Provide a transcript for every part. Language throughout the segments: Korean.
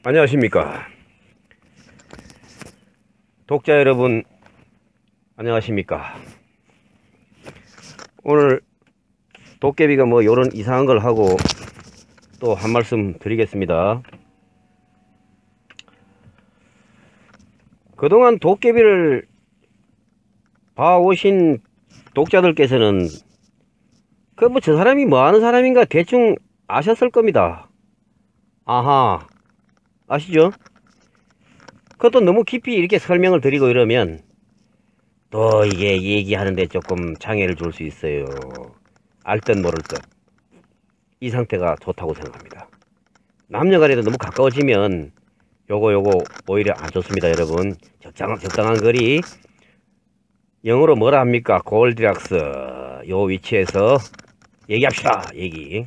안녕하십니까. 독자 여러분, 안녕하십니까. 오늘 도깨비가 뭐 요런 이상한 걸 하고 또 한 말씀 드리겠습니다. 그동안 도깨비를 봐오신 독자들께서는 그 뭐 저 사람이 뭐 하는 사람인가 대충 아셨을 겁니다. 아하, 아시죠? 그것도 너무 깊이 이렇게 설명을 드리고 이러면 또 이게 얘기하는데 조금 장애를 줄 수 있어요. 알듯 모를 듯. 이 상태가 좋다고 생각합니다. 남녀간에도 너무 가까워지면 요거 오히려 안 좋습니다. 여러분, 적당한 거리, 영어로 뭐라 합니까? 골디락스. 요 위치에서 얘기합시다. 얘기.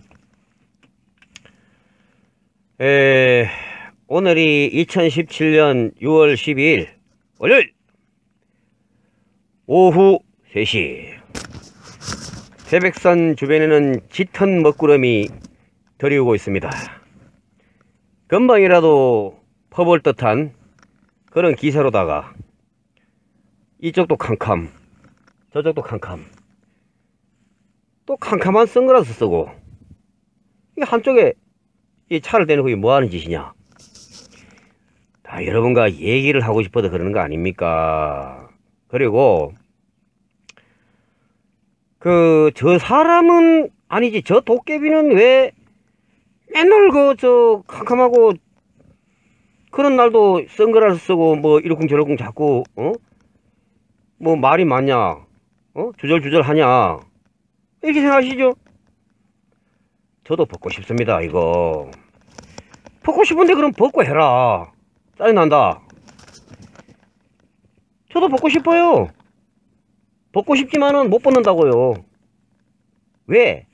오늘이 2017년 6월 12일 월요일 오후 3시. 태백산 주변에는 짙은 먹구름이 들이오고 있습니다. 금방이라도 퍼볼 듯한 그런 기세로다가 이쪽도 캄캄, 저쪽도 캄캄, 또 캄캄한 선글라스 쓰고, 이 한쪽에 이 차를 대놓고 이게 뭐하는 짓이냐. 다 여러분과 얘기를 하고 싶어서 그러는 거 아닙니까? 그리고 저 사람은 아니지, 저 도깨비는 왜 맨날 캄캄하고 그런 날도 선글라스 쓰고 뭐 이러쿵저러쿵 자꾸 뭐 말이 많냐, 주절주절 하냐, 이렇게 생각하시죠? 저도 벗고 싶습니다. 이거 벗고 싶은데 그럼 벗고 해라. 짜증난다. 저도 벗고 싶어요. 벗고 싶지만은 못 벗는다고요. 왜?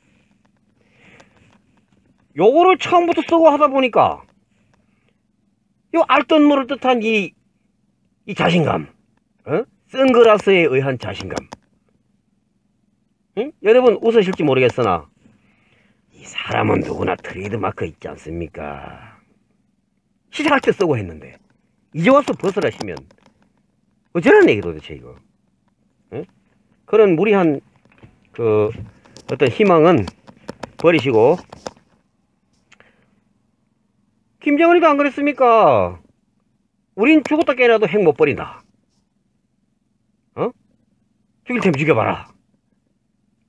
요거를 처음부터 쓰고 하다 보니까 요 알듯 모를 듯한 이 자신감, 선글라스에 의한 자신감. 응? 여러분 웃으실지 모르겠으나 이 사람은 누구나 트레이드마크 있지 않습니까? 시작할 때 쓰고 했는데 이제 와서 벗으라시면 어쩌라는 얘기 도대체 이거. 응? 그런 무리한 어떤 희망은 버리시고, 김정은이도 안 그랬습니까? 우린 죽었다 깨어나도 핵 못 버린다. 죽일 테면 죽여봐라.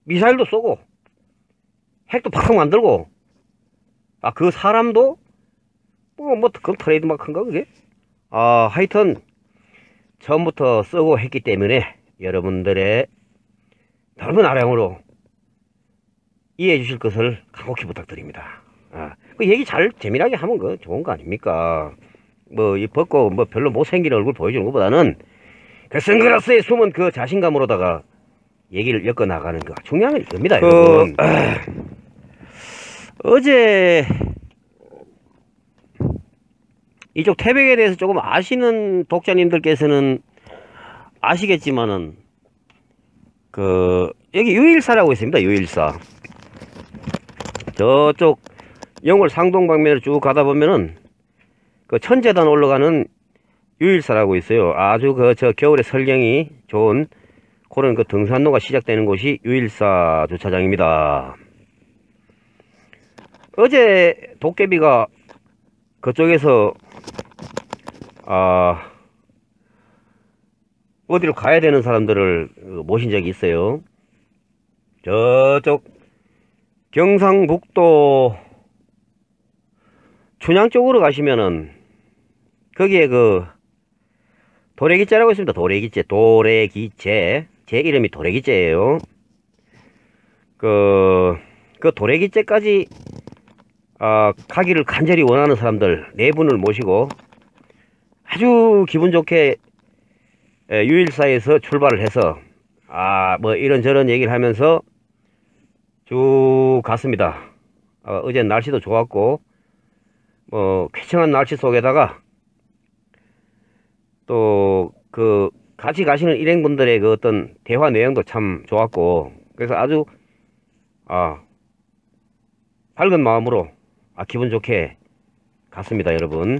미사일도 쏘고 핵도 팍팍 만들고. 그 사람도 그건 트레이드마크인가 그게? 하여튼 처음부터 쓰고 했기 때문에 여러분들의 넓은 아량으로 이해해 주실 것을 간곡히 부탁드립니다. 그 얘기 잘 재미나게 하면 그 좋은 거 아닙니까? 뭐 이 벗고 뭐 별로 못생긴 얼굴 보여주는 것보다는 그 선글라스에 숨은 그 자신감으로다가 얘기를 엮어 나가는 거 중요한 건 이겁니다. 여러분, 어제 이쪽 태백에 대해서 조금 아시는 독자님들께서는 아시겠지만은 여기 유일사라고 있습니다. 유일사. 저쪽 영월 상동 방면을 쭉 가다 보면은 천재단 올라가는 유일사라고 있어요. 아주 저 겨울에 설경이 좋은 그런 등산로가 시작되는 곳이 유일사 주차장입니다. 어제 도깨비가 그쪽에서 어디로 가야 되는 사람들을 모신 적이 있어요. 저쪽 경상북도 춘향 쪽으로 가시면은 거기에 도래기째라고 있습니다. 도래기째. 제 이름이 도래기째예요. 그 도래기째까지 가기를 간절히 원하는 사람들 4분을 모시고 아주 기분 좋게 유일사에서 출발을 해서 뭐 이런저런 얘기를 하면서 쭉 갔습니다. 어제 날씨도 좋았고 쾌청한 날씨 속에다가 또 같이 가시는 일행분들의 어떤 대화 내용도 참 좋았고, 그래서 아주 밝은 마음으로 기분 좋게 갔습니다, 여러분.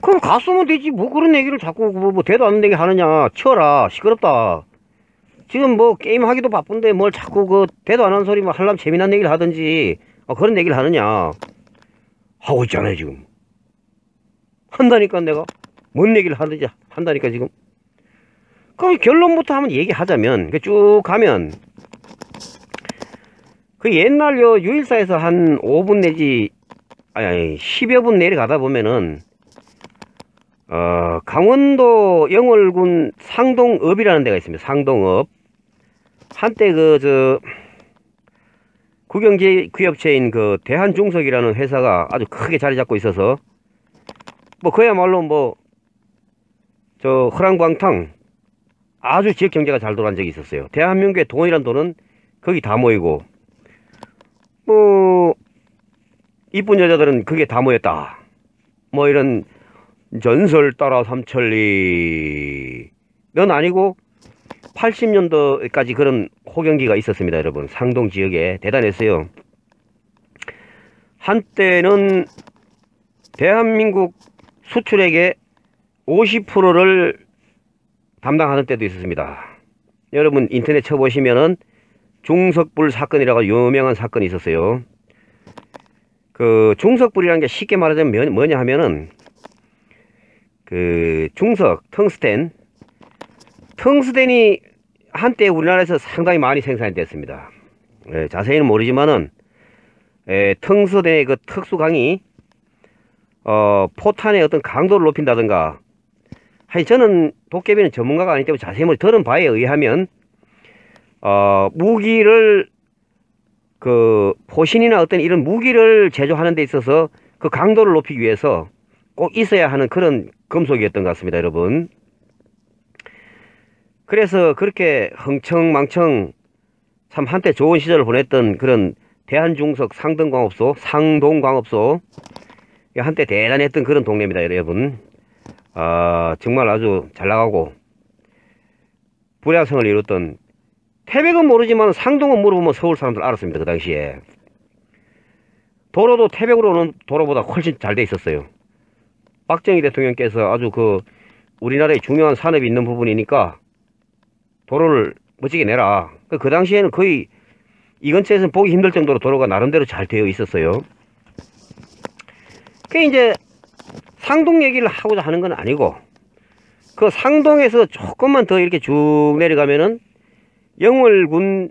그럼 갔으면 되지. 뭐 그런 얘기를 자꾸 뭐 대도 않는 얘기 하느냐. 치워라. 시끄럽다. 지금 뭐 게임 하기도 바쁜데 뭘 자꾸 그 대도 안 하는 소리 뭐 하려면 재미난 얘기를 하든지 그런 얘기를 하느냐. 하고 있잖아요, 지금. 한다니까 내가. 뭔 얘기를 하든지 한다니까 지금. 그럼 결론부터 한번 얘기하자면 쭉 가면 그 옛날 유일사에서 한 5분 내지 아니 10여 분 내려가다 보면은 강원도 영월군 상동읍이라는 데가 있습니다. 상동읍. 한때 국영기업체인 그 대한중석이라는 회사가 아주 크게 자리 잡고 있어서 뭐 그야말로 뭐 저 허랑방탕 아주 지역 경제가 잘 돌아간 적이 있었어요. 대한민국의 돈이란 돈은 거기 다 모이고 뭐 이쁜 여자들은 그게 다 모였다. 뭐 이런 전설 따라 삼천리 는 아니고 80년도까지 그런 호경기가 있었습니다, 여러분. 상동 지역에 대단했어요. 한때는 대한민국 수출액의 50%를 담당하는 때도 있었습니다. 여러분 인터넷 쳐보시면은 중석불 사건이라고 유명한 사건이 있었어요. 그 중석불이라는 게 쉽게 말하자면 뭐냐 하면은 그 중석, 텅스텐이 한때 우리나라에서 상당히 많이 생산이 됐습니다. 자세히는 모르지만은 텅스텐의 그 특수강이 포탄의 어떤 강도를 높인다든가 저는 도깨비는 전문가가 아니기 때문에 자세히 들은 바에 의하면 무기를 포신이나 어떤 이런 무기를 제조하는 데 있어서 그 강도를 높이기 위해서 꼭 있어야 하는 그런 금속이었던 것 같습니다, 여러분. 그래서 그렇게 흥청망청 참 한때 좋은 시절을 보냈던 그런 대한중석 상동광업소 한때 대단했던 그런 동네입니다, 여러분. 정말 아주 잘 나가고 불야성을 이뤘던, 태백은 모르지만 상동은 물어보면 서울 사람들 알았습니다. 그 당시에 도로도 태백으로 오는 도로보다 훨씬 잘 돼 있었어요. 박정희 대통령께서 아주 우리나라의 중요한 산업이 있는 부분이니까 도로를 멋지게 내라. 그 당시에는 거의 이 근처에서는 보기 힘들 정도로 도로가 나름대로 잘 되어 있었어요. 그게 이제 상동 얘기를 하고자 하는 건 아니고, 그 상동에서 조금만 더 이렇게 쭉 내려가면은 영월군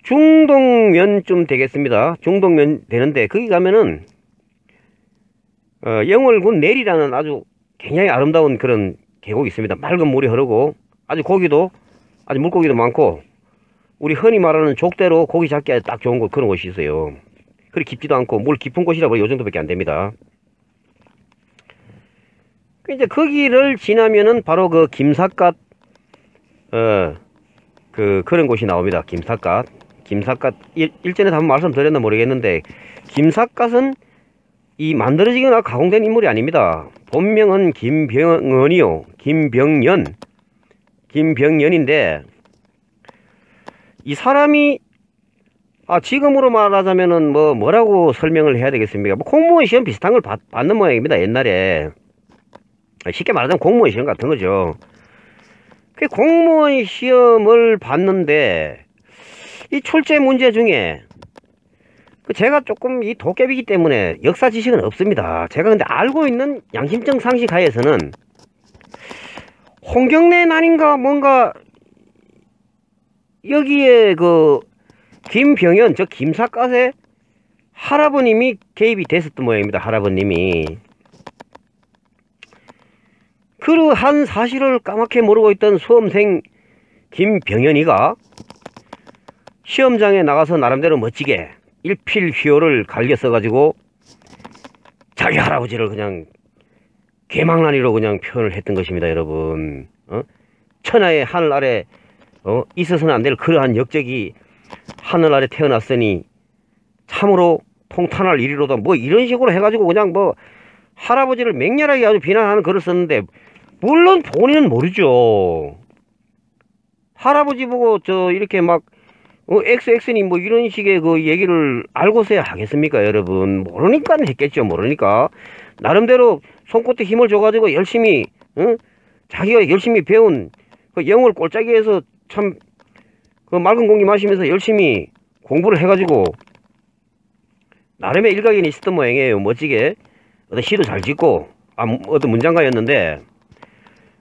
중동면쯤 되겠습니다. 중동면 되는데 거기 가면은 영월군 내리라는 아주 굉장히 아름다운 그런 계곡이 있습니다. 맑은 물이 흐르고 아주 물고기도 많고 우리 흔히 말하는 족대로 고기 잡기에 딱 좋은 그런 곳이 있어요. 그리 깊지도 않고 물 깊은 곳이라고 요 정도밖에 안 됩니다. 이제 거기를 지나면은 바로 그 김삿갓 그런 곳이 나옵니다. 김삿갓 일전에 한번 말씀드렸나 모르겠는데, 김삿갓은 이 만들어지거나 가공된 인물이 아닙니다. 본명은 김병연인데 이 사람이 지금으로 말하자면은 뭐라고 설명을 해야 되겠습니까? 공무원 시험 비슷한 걸 받는 모양입니다. 옛날에 쉽게 말하자면 공무원 시험 같은 거죠. 그 공무원 시험을 봤는데 이 출제 문제 중에 제가 조금 이 도깨비이기 때문에 역사 지식은 없습니다. 제가 근데 알고 있는 양심적 상식 하에서는 홍경래 난인가 뭔가 여기에 김병연, 저 김삿갓의 할아버님이 개입이 됐었던 모양입니다. 할아버님이. 그러한 사실을 까맣게 모르고 있던 수험생 김병연이가 시험장에 나가서 나름대로 멋지게 일필휘호를 갈겨 써가지고 자기 할아버지를 그냥 개망나니로 그냥 표현을 했던 것입니다, 여러분. 천하의 하늘 아래 있어서는 안 될 그러한 역적이 하늘 아래 태어났으니 참으로 통탄할 일이로다, 뭐 이런 식으로 해가지고 그냥 할아버지를 맹렬하게 아주 비난하는 글을 썼는데, 물론 본인은 모르죠. 할아버지 보고 이렇게 막 XX니 뭐 이런 식의 그 얘기를 알고서야 하겠습니까, 여러분? 모르니까 했겠죠, 모르니까. 나름대로 손끝에 힘을 줘가지고 열심히, 자기가 열심히 배운 그 영어를 꼴짜기해서 참, 그 맑은 공기 마시면서 열심히 공부를 해가지고, 나름의 일각이 있었던 모양이에요, 멋지게. 어떤 시도 잘 짓고, 어떤 문장가였는데,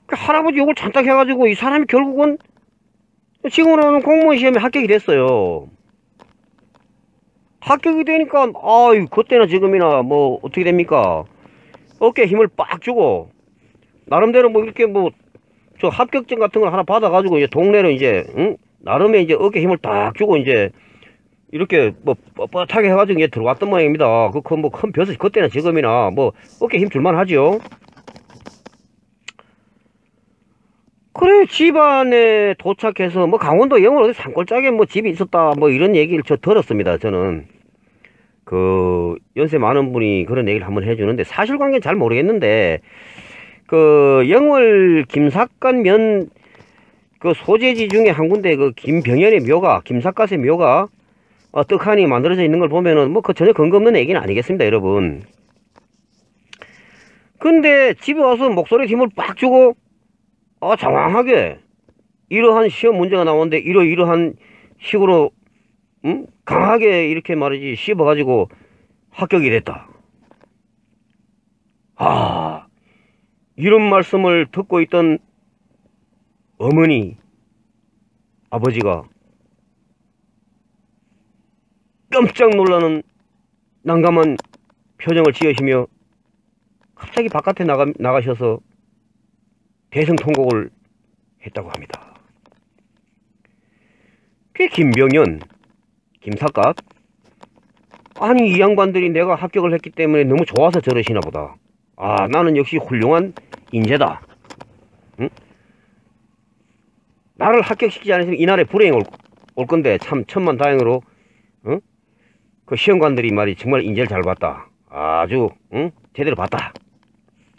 그 할아버지 욕을 잔뜩 해가지고 이 사람이 결국은 지금으로는 공무원 시험에 합격이 됐어요. 합격이 되니까 아유 그때나 지금이나 뭐 어떻게 됩니까? 어깨에 힘을 빡 주고 나름대로 뭐 이렇게 뭐 저 합격증 같은 걸 하나 받아가지고 이제 동네로 이제 나름의 이제 어깨에 힘을 딱 주고 이제 이렇게 뭐 뻣뻣하게 해가지고 이제 들어왔던 모양입니다. 그 뭐 큰 벼슬 그때나 지금이나 뭐 어깨에 힘 줄만 하죠. 그래 집안에 도착해서 뭐 강원도 영월 어디 산골짜기에 뭐 집이 있었다 뭐 이런 얘기를 저 들었습니다. 저는 그 연세 많은 분이 그런 얘기를 한번 해주는데 사실관계는 잘 모르겠는데 그 영월 김삿갓 면 그 소재지 중에 한 군데 그 김병현의 묘가 김삿갓의 묘가 떡하니 만들어져 있는 걸 보면은 뭐 그 전혀 근거 없는 얘기는 아니겠습니다, 여러분. 근데 집에 와서 목소리에 힘을 빡 주고 장황하게 이러한 시험 문제가 나오는데 이러한 식으로 강하게 이렇게 말이지 씹어가지고 합격이 됐다. 이런 말씀을 듣고 있던 어머니 아버지가 깜짝 놀라는 난감한 표정을 지으시며 갑자기 바깥에 나가셔서 대성통곡을 했다고 합니다. 그게 김병현, 김삿갓. 아니 이 양반들이 내가 합격을 했기 때문에 너무 좋아서 저러시나 보다. 나는 역시 훌륭한 인재다. 나를 합격시키지 않으면 이날에 불행이 올 건데 참 천만다행으로 그 시험관들이 말이 정말 인재를 잘 봤다. 아주 제대로 봤다.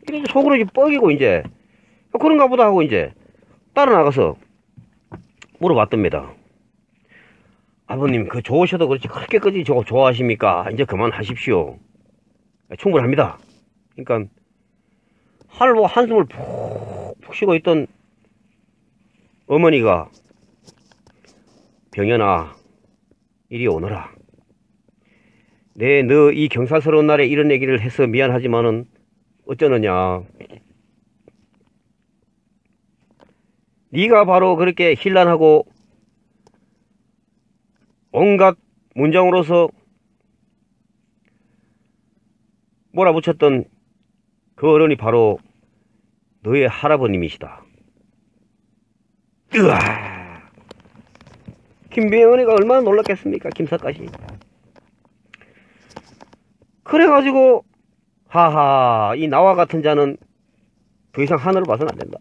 이렇게 속으로 이제 뻐기고 이제 그런가 보다 하고 이제 따라 나가서 물어봤답니다. 아버님 그 좋으셔도 그렇지 그렇게까지 좋아하십니까? 이제 그만하십시오. 충분합니다. 그러니까 한숨을 푹 쉬고 있던 어머니가 병현아 이리 오너라. 너 이 경사스러운 날에 이런 얘기를 해서 미안하지만은 어쩌느냐. 네가 바로 그렇게 힐난하고 온갖 문장으로서 몰아붙였던 그 어른이 바로 너의 할아버님이시다. 으아! 김병현이가 얼마나 놀랐겠습니까? 김삿갓이. 그래가지고 하하 이 나와 같은 자는 더 이상 하늘을 봐서는 안 된다.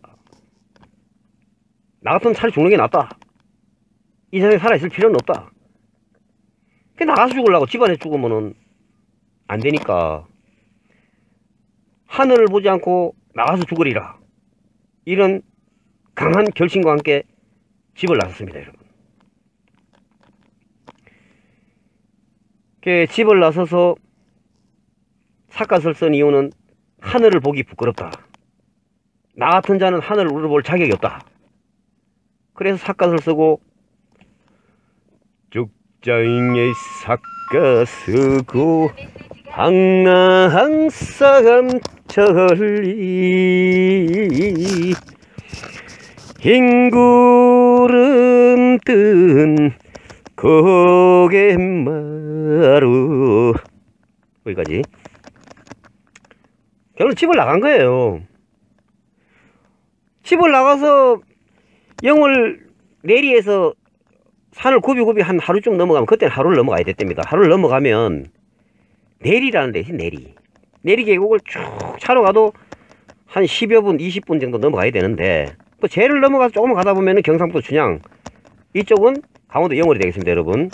나 같으면 차라리 죽는 게 낫다. 이 세상에 살아있을 필요는 없다. 나가서 죽으려고 집안에 죽으면은 안 되니까 하늘을 보지 않고 나가서 죽으리라. 이런 강한 결심과 함께 집을 나섰습니다, 여러분. 집을 나서서 삿갓을 쓴 이유는 하늘을 보기 부끄럽다. 나 같은 자는 하늘을 우러볼 자격이 없다. 그래서 삿갓을 쓰고 죽자잉의 삿갓 쓰고 항상 천리 흰 구름 뜬 고갯마루 거기까지. 결국 집을 나간 거예요. 집을 나가서 영월 내리에서 산을 굽이굽이 한 하루쯤 넘어가면 그때는 하루를 넘어가야 됐답니다. 하루를 넘어가면 내리라는 데 있어요. 내리 계곡을 쭉 차로 가도 한 10여 분 20분 정도 넘어가야 되는데 뭐 제를 넘어가서 조금 가다 보면은 경상북도 춘향 이쪽은 강원도 영월이 되겠습니다, 여러분.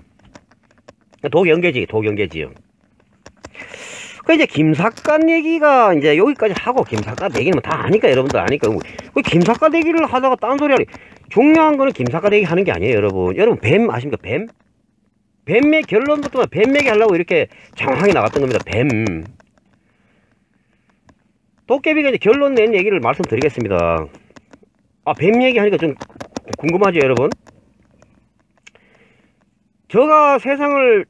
도경계지요. 그 이제 김삿갓 얘기가 이제 여기까지 하고 김삿갓 얘기는 다 아니까 여러분들 아니까 그 김삿갓 얘기를 하다가 딴소리 하니 중요한 거는 김삿갓 얘기 하는 게 아니에요, 여러분. 여러분 뱀 아십니까? 뱀? 뱀맥 결론부터 뱀맥이 하려고 이렇게 장황하게 나갔던 겁니다. 뱀. 도깨비가 이제 결론 낸 얘기를 말씀드리겠습니다. 아, 뱀 얘기하니까 좀 궁금하죠, 여러분? 제가 세상을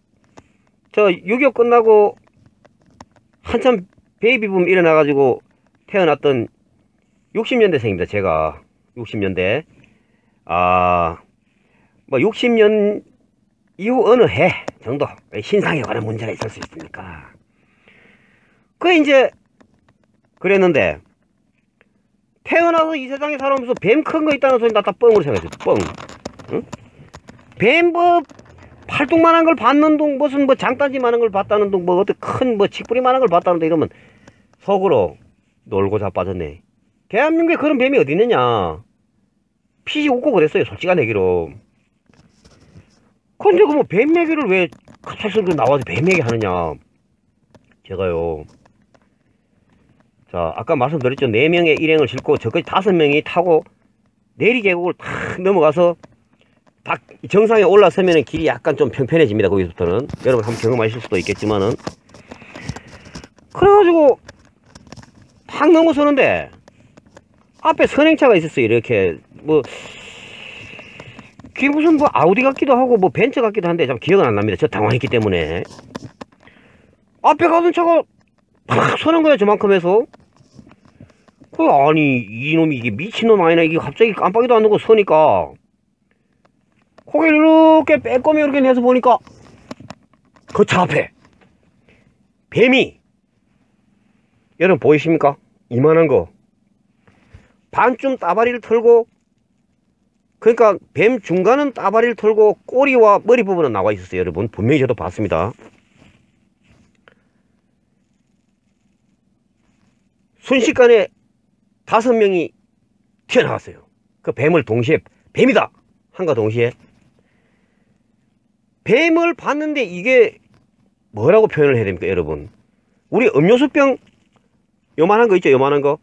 6.25 끝나고 한참 베이비붐 일어나가지고 태어났던 60년대생입니다. 제가 60년대 뭐 60년 이후 어느 해 정도 신상에 관한 문제가 있을 수 있습니까? 그게 이제 그랬는데 태어나서 이 세상에 살아오면서 뱀 큰 거 있다는 소리 나 다 뻥으로 생각했어요. 뻥. 응? 뱀 뭐 팔뚝만한 걸 봤는 둥 무슨 뭐 장단지만한 걸 봤다는 둥 뭐 어떤 큰 뭐 칡뿌리만한 걸 봤다는데 이러면 속으로 놀고 자빠졌네. 대한민국에 그런 뱀이 어디 있느냐. 피지 웃고 그랬어요. 솔직한 얘기로. 근데 그 뭐 뱀 얘기를 왜 갑자기 나와서 뱀 얘기 하느냐. 제가요. 자, 아까 말씀드렸죠. 4명의 일행을 싣고 저까지 5명이 타고 내리계곡을 탁 넘어가서 딱 정상에 올라서면 길이 약간 좀 평편해집니다. 거기서부터는. 여러분 한번 경험하실 수도 있겠지만은. 그래가지고 탁 넘어서는데 앞에 선행차가 있었어요. 이렇게 뭐 그게 무슨 뭐 아우디 같기도 하고 뭐 벤츠 같기도 한데 참 기억은 안 납니다. 저 당황했기 때문에. 앞에 가던 차가 탁 서는 거야. 저만큼 해서. 아니 이놈이 이게 미친놈 아니나. 이게 갑자기 깜빡이도 안 넣고 서니까 고개를 이렇게 빼꼼히 이렇게 내서 보니까 그 차 앞에 뱀이, 여러분 보이십니까? 이만한 거 반쯤 따바리를 털고, 그러니까 뱀 중간은 따바리를 털고 꼬리와 머리 부분은 나와 있었어요. 여러분 분명히 저도 봤습니다. 순식간에 5명이 튀어나왔어요. 그 뱀을 동시에, 뱀이다! 한가 동시에. 뱀을 봤는데 이게 뭐라고 표현을 해야 됩니까, 여러분? 우리 음료수병 요만한 거 있죠? 요만한 거.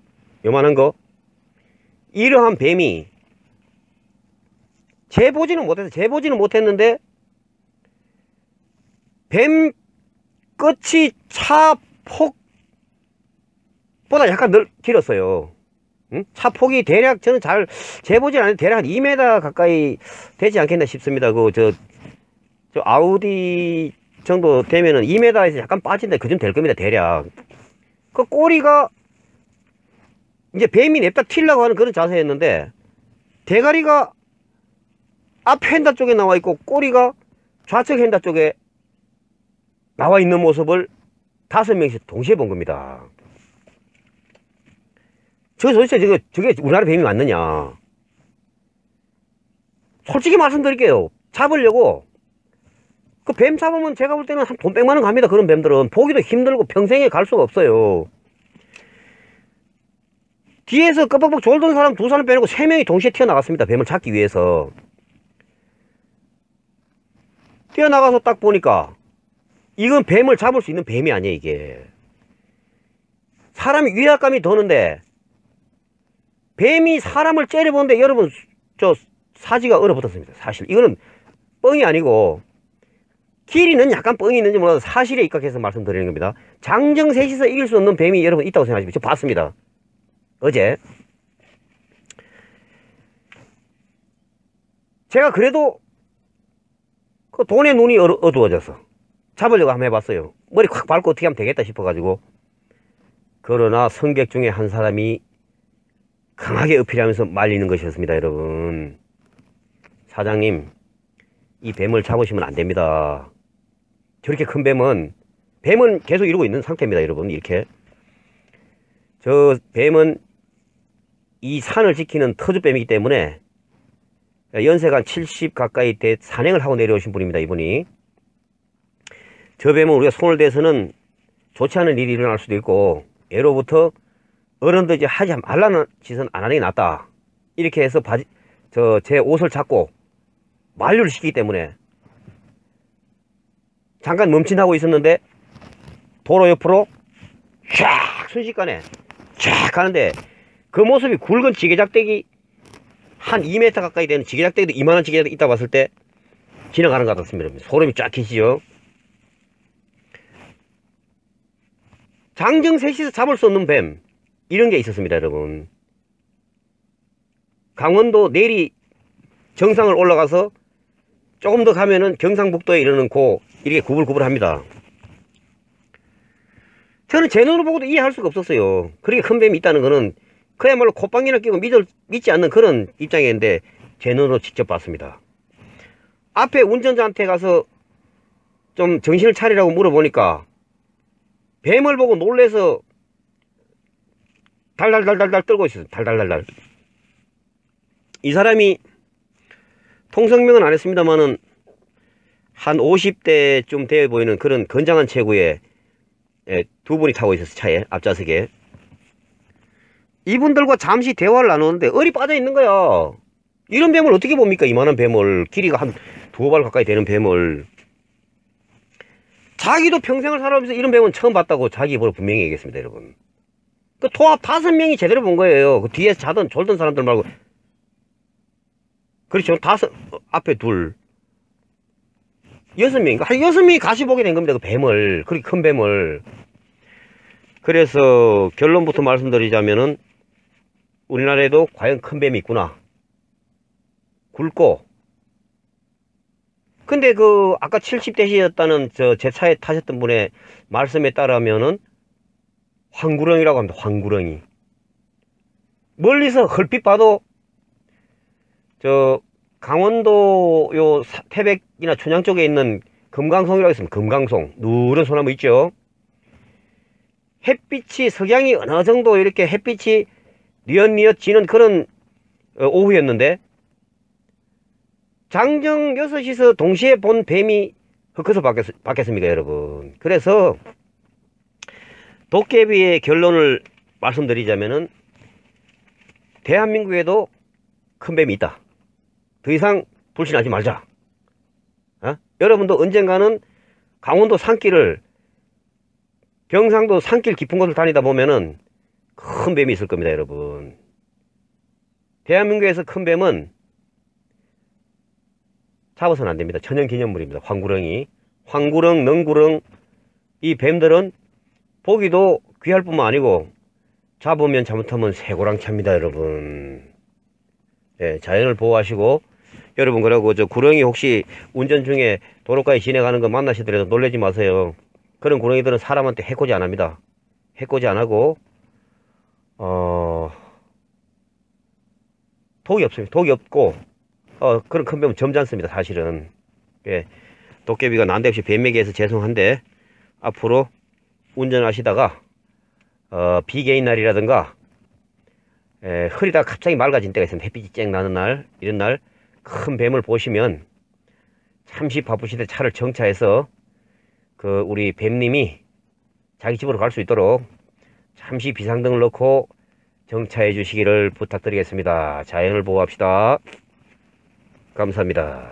이러한 뱀이 재보지는 못했는데 뱀 끝이 차 폭보다 약간 길었어요. 응? 차 폭이 대략, 저는 잘 재보진 않는데 대략 한 2m 가까이 되지 않겠나 싶습니다. 저 아우디 정도 되면은 2m에서 약간 빠진다. 그쯤 될 겁니다. 대략. 그 꼬리가 이제 뱀이 냅다 튀려고 하는 그런 자세였는데, 대가리가 앞 핸다 쪽에 나와 있고 꼬리가 좌측 핸다 쪽에 나와 있는 모습을 5명씩 동시에 본 겁니다. 도대체 저게 우리나라 뱀이 맞느냐. 솔직히 말씀드릴게요. 잡으려고 그 뱀 잡으면 제가 볼 때는 한 돈 100만원 갑니다. 그런 뱀들은 보기도 힘들고 평생에 갈 수가 없어요. 뒤에서 끄벅벅 졸던 사람 2사람 빼놓고 3명이 동시에 튀어나갔습니다. 뱀을 잡기 위해서. 뛰어나가서 딱 보니까 이건 뱀을 잡을 수 있는 뱀이 아니에요. 이게 사람이 위압감이 도는데 뱀이 사람을 째려보는데, 여러분 저 사지가 얼어붙었습니다. 사실 이거는 뻥이 아니고, 길이는 약간 뻥이 있는지 몰라도 사실에 입각해서 말씀드리는 겁니다. 장정 셋이서 이길 수 없는 뱀이 여러분 있다고 생각하시면, 저 봤습니다. 어제 제가 그래도 그 돈의 눈이 어두워져서 잡으려고 한번 해봤어요. 머리 콱 밟고 어떻게 하면 되겠다 싶어가지고. 그러나 승객 중에 한 사람이 강하게 어필하면서 말리는 것이었습니다. 여러분, 사장님 이 뱀을 잡으시면 안 됩니다. 저렇게 큰 뱀은 계속 이러고 있는 상태입니다. 여러분, 이렇게 저 뱀은 이 산을 지키는 터줏뱀이기 때문에 연세가 한 70 가까이 돼 산행을 하고 내려오신 분입니다. 이분이. 저 뱀은 우리가 손을 대서는 좋지 않은 일이 일어날 수도 있고, 예로부터 어른들 이제 하지 말라는 짓은 안 하는 게 낫다, 이렇게 해서 제 옷을 잡고 만류를 시키기 때문에 잠깐 멈칫하고 있었는데 도로 옆으로 쫙 순식간에 쫙 가는데, 그 모습이 굵은 지게작대기 한 2m 가까이 되는 지게작대기도, 이만한 지게작대기 있다 봤을 때 지나가는 것 같습니다. 소름이 쫙 끼치죠. 장정 셋이서 잡을 수 없는 뱀, 이런 게 있었습니다, 여러분. 강원도 내리 정상을 올라가서 조금 더 가면은 경상북도에 이르는 이렇게 구불구불합니다. 저는 제 눈으로 보고도 이해할 수가 없었어요. 그렇게 큰 뱀이 있다는 거는 그야말로 콧방귀나 끼고 믿지 않는 그런 입장이었는데 제 눈으로 직접 봤습니다. 앞에 운전자한테 가서 좀 정신을 차리라고 물어보니까 뱀을 보고 놀래서 달달달달달 떨고 있어요. 달달달달. 이 사람이 통성명은 안 했습니다만은 한 50대쯤 되어 보이는 그런 건장한 체구에 두 분이 타고 있었어요. 차에 앞좌석에. 이분들과 잠시 대화를 나누는데 얼이 빠져 있는 거야. 이런 뱀을 어떻게 봅니까? 이만한 뱀을, 길이가 한 2발 가까이 되는 뱀을. 자기도 평생을 살아오면서 이런 뱀은 처음 봤다고 자기 입으로 분명히 얘기했습니다, 여러분. 그 토합 5명이 제대로 본 거예요. 그 뒤에서 자던 졸던 사람들 말고. 그렇죠. 앞에 2, 6명인가? 한 6명이 같이 보게 된 겁니다. 그 뱀을. 그렇게 큰 뱀을. 그래서 결론부터 말씀드리자면은 우리나라에도 과연 큰 뱀이 있구나. 굵고. 근데 아까 70대시였다는 제 차에 타셨던 분의 말씀에 따르면은 황구렁이라고 합니다. 황구렁이. 멀리서 헐핏 봐도 강원도 태백이나 춘향 쪽에 있는 금강송이라고 있습니다. 금강송. 누런 소나무 있죠. 햇빛이, 석양이 어느 정도 이렇게 햇빛이 뉘엿뉘엿 지는 그런 오후였는데 장정 6시서 동시에 본 뱀이 흙에서 바뀌었습니까, 여러분? 그래서 도깨비의 결론을 말씀드리자면은 대한민국에도 큰 뱀이 있다. 더 이상 불신하지 말자. 여러분도 언젠가는 강원도 산길을, 경상도 산길 깊은 곳을 다니다 보면은 큰 뱀이 있을 겁니다, 여러분. 대한민국에서 큰 뱀은 잡아서는 안 됩니다. 천연기념물입니다. 황구렁이. 황구렁, 능구렁, 이 뱀들은 보기도 귀할 뿐만 아니고 잡으면 잘못하면 쇠고랑차입니다, 여러분. 예, 자연을 보호하시고, 여러분, 그러고 구렁이 혹시 운전 중에 도로가에 지나가는 거 만나시더라도 놀라지 마세요. 그런 구렁이들은 사람한테 해코지 안 합니다. 해코지 안 하고, 독이 없습니다. 독이 없고, 그런 큰 뱀은 점잖습니다, 사실은. 예, 도깨비가 난데없이 뱀에게 해서 죄송한데, 앞으로 운전하시다가, 비개인 날이라든가, 흐리다가 갑자기 맑아진 때가 있습니다. 햇빛이 쨍 나는 날, 이런 날, 큰 뱀을 보시면, 잠시 바쁘시되 차를 정차해서, 우리 뱀님이 자기 집으로 갈 수 있도록 잠시 비상등을 넣고 정차해 주시기를 부탁드리겠습니다. 자연을 보호합시다. 감사합니다.